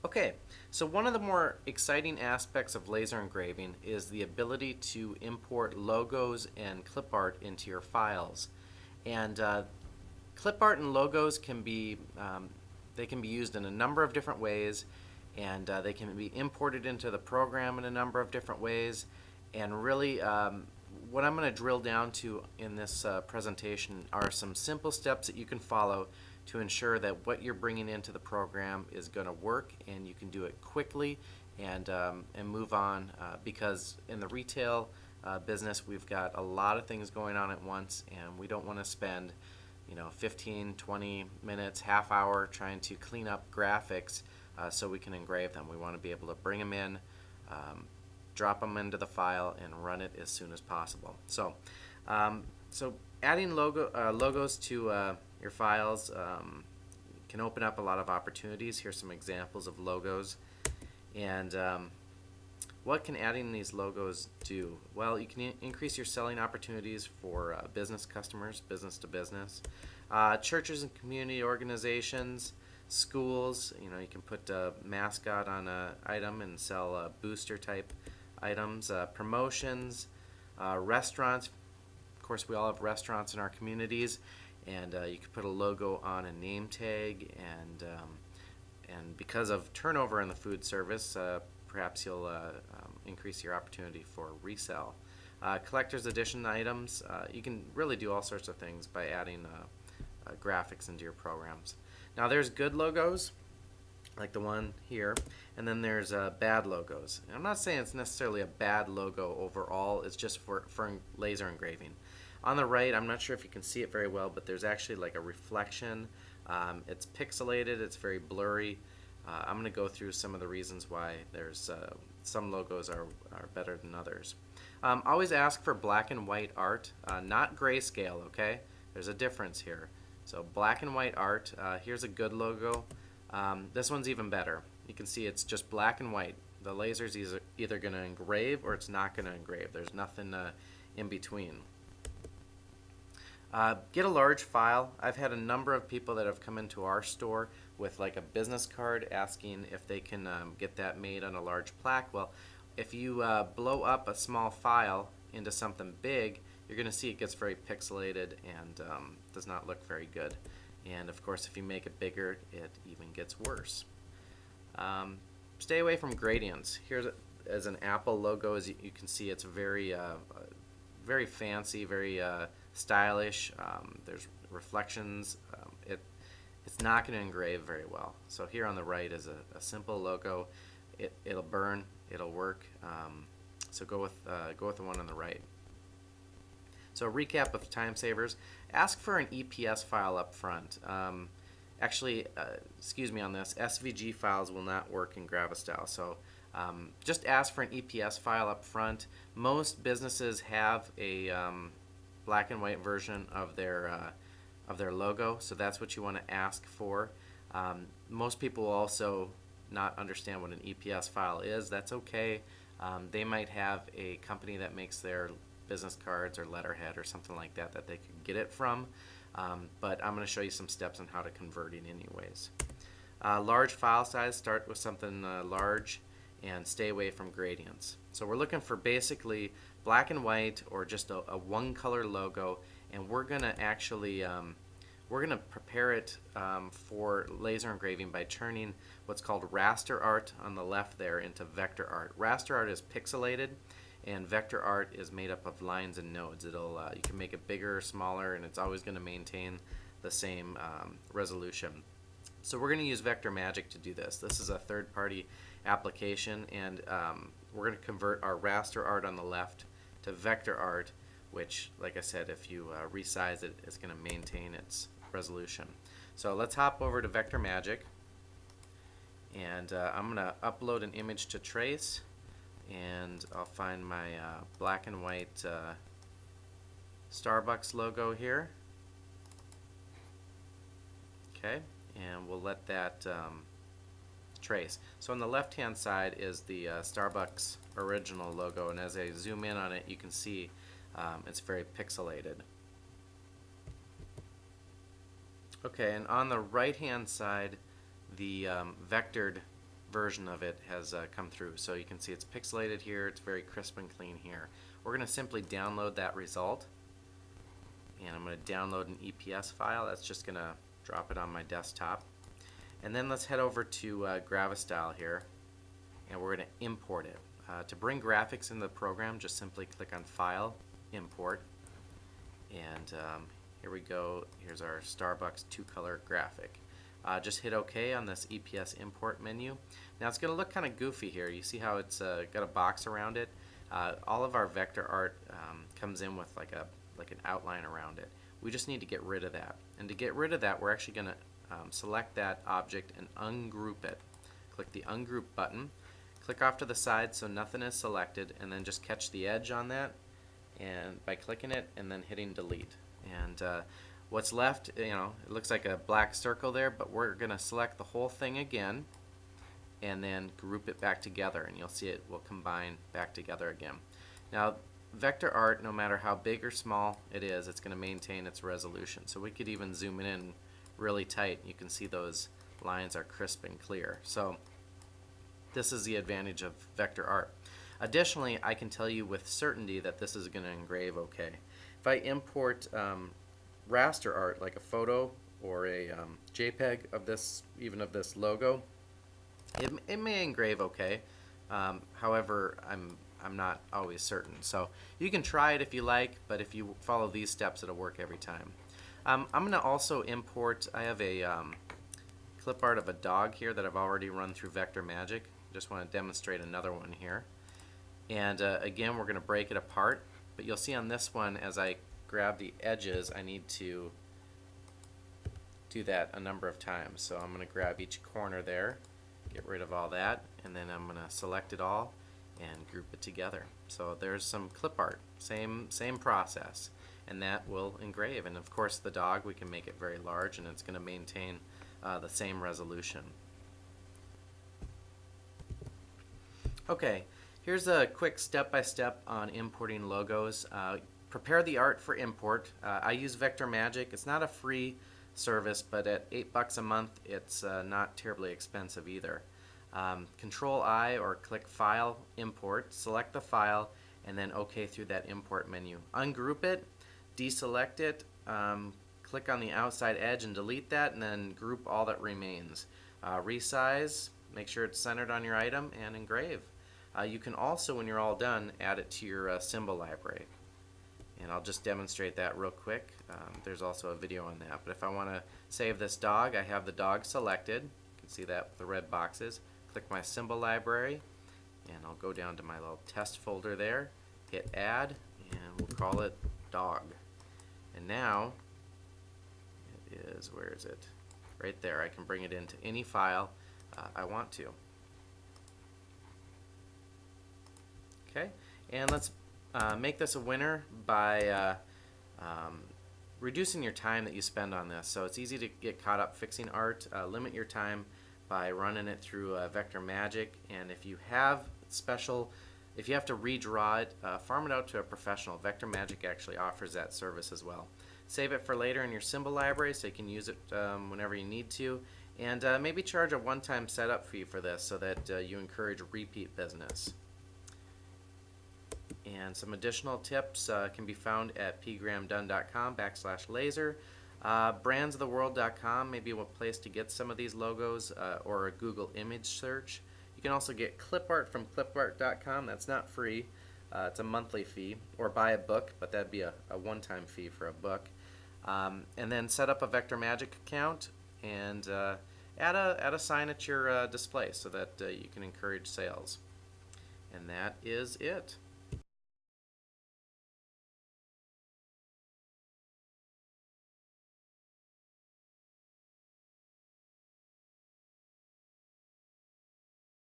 Okay, so one of the more exciting aspects of laser engraving is the ability to import logos and clip art into your files. And clip art and logos can be they can be used in a number of different ways, and they can be imported into the program in a number of different ways. And really, what I'm going to drill down to in this presentation are some simple steps that you can follow to ensure that what you're bringing into the program is going to work and you can do it quickly and move on, because in the retail business we've got a lot of things going on at once, and we don't want to spend 15, 20 minutes, half hour trying to clean up graphics so we can engrave them. We want to be able to bring them in, drop them into the file, and run it as soon as possible. So adding logos to your files can open up a lot of opportunities. Here's some examples of logos. And what can adding these logos do? Well, you can increase your selling opportunities for business customers, business to business, churches and community organizations, schools. You can put a mascot on an item and sell booster type items, promotions, restaurants. Of course, we all have restaurants in our communities, and you could put a logo on a name tag, and because of turnover in the food service, perhaps you'll increase your opportunity for resale. Collector's edition items, you can really do all sorts of things by adding graphics into your programs. Now there's good logos, like the one here, and then there's bad logos. And I'm not saying it's necessarily a bad logo overall, it's just for laser engraving. On the right, I'm not sure if you can see it very well, but there's actually like a reflection. It's pixelated, it's very blurry. I'm going to go through some of the reasons why there's some logos are better than others. Always ask for black and white art, not grayscale, okay? There's a difference here. So black and white art, here's a good logo. This one's even better. You can see it's just black and white. The laser's either going to engrave or it's not going to engrave. There's nothing in between. Get a large file. I've had a number of people that have come into our store with like a business card asking if they can get that made on a large plaque. Well, if you blow up a small file into something big, you're going to see it gets very pixelated and does not look very good. And of course, if you make it bigger, it even gets worse. Stay away from gradients. Here's as an Apple logo. As you can see, it's very very fancy, very stylish. There's reflections. It's not going to engrave very well. So here on the right is a simple logo. It'll burn. It'll work. So go with the one on the right. So recap of time savers. Ask for an EPS file up front. Actually, excuse me on this. SVG files will not work in Gravostyle. So just ask for an EPS file up front. Most businesses have a black and white version of their logo, so that's what you want to ask for. Most people will also not understand what an EPS file is. That's okay. They might have a company that makes their business cards or letterhead or something like that that they could get it from, but I'm going to show you some steps on how to convert it anyways. Large file size, start with something large and stay away from gradients. So we're looking for basically black and white or just a one color logo, and we're going to actually prepare it for laser engraving by turning what's called raster art on the left there into vector art. Raster art is pixelated, and vector art is made up of lines and nodes. You can make it bigger or smaller, and it's always going to maintain the same resolution. So we're going to use Vector Magic to do this. This is a third-party application, and we're going to convert our raster art on the left to vector art, which, like I said, if you resize it, it's going to maintain its resolution. So let's hop over to Vector Magic, and I'm going to upload an image to trace, and I'll find my black and white Starbucks logo here. Okay, and we'll let that trace. So on the left hand side is the Starbucks original logo, and as I zoom in on it, you can see it's very pixelated. Okay, and on the right hand side, the vectored version of it has come through. So you can see it's pixelated here, it's very crisp and clean here. We're going to simply download that result, and I'm going to download an EPS file. That's just going to drop it on my desktop. And then let's head over to Gravostyle here, and we're going to import it. To bring graphics into the program, just simply click on File, Import, and here we go. Here's our Starbucks 2-color graphic. Just hit OK on this EPS import menu. Now it's going to look kind of goofy here. You see how it's got a box around it? All of our vector art comes in with like an outline around it. We just need to get rid of that. And to get rid of that, we're actually going to select that object and ungroup it. Click the Ungroup button. Click off to the side so nothing is selected, and then just catch the edge on that, and by clicking it and then hitting delete. And what's left, it looks like a black circle there, but we're going to select the whole thing again and then group it back together, and you'll see it will combine back together again. Now, vector art, no matter how big or small it is, it's going to maintain its resolution. So we could even zoom in really tight. You can see those lines are crisp and clear. So this is the advantage of vector art. Additionally, I can tell you with certainty that this is going to engrave okay. If I import raster art, like a photo or a JPEG of this, even of this logo, it may engrave okay. However, I'm not always certain. So you can try it if you like, but if you follow these steps, it'll work every time. I'm going to also import, I have a clip art of a dog here that I've already run through Vector Magic. Just want to demonstrate another one here. And again, we're going to break it apart, but you'll see on this one, as I grab the edges, I need to do that a number of times. So I'm going to grab each corner there, get rid of all that, and then I'm going to select it all and group it together. So there's some clip art, same process, and that will engrave. And of course the dog, we can make it very large, and it's going to maintain the same resolution. Okay, here's a quick step-by-step on importing logos. Prepare the art for import. I use Vector Magic. It's not a free service, but at $8 a month, it's not terribly expensive either. Control-I or click File, Import, select the file, and then OK through that import menu. Ungroup it, deselect it, click on the outside edge and delete that, and then group all that remains. Resize, make sure it's centered on your item, and engrave. You can also, when you're all done, add it to your symbol library. And I'll just demonstrate that real quick. There's also a video on that. But if I want to save this dog, I have the dog selected. You can see that with the red boxes. Click my symbol library, and I'll go down to my little test folder there, hit add, and we'll call it dog. And now, it is, where is it? Right there. I can bring it into any file I want to. Okay, and let's make this a winner by reducing your time that you spend on this. So it's easy to get caught up fixing art. Limit your time by running it through Vector Magic, and if you have if you have to redraw it, farm it out to a professional. Vector Magic actually offers that service as well. Save it for later in your symbol library so you can use it whenever you need to, and maybe charge a one-time setup fee for this so that you encourage repeat business. And some additional tips can be found at pgrahamdunn.com/laser. Brandsoftheworld.com may be a place to get some of these logos, or a Google image search. You can also get clip art from clipart.com. That's not free. It's a monthly fee. Or buy a book, but that'd be a one-time fee for a book. And then set up a Vector Magic account and add a sign at your display so that you can encourage sales. And that is it.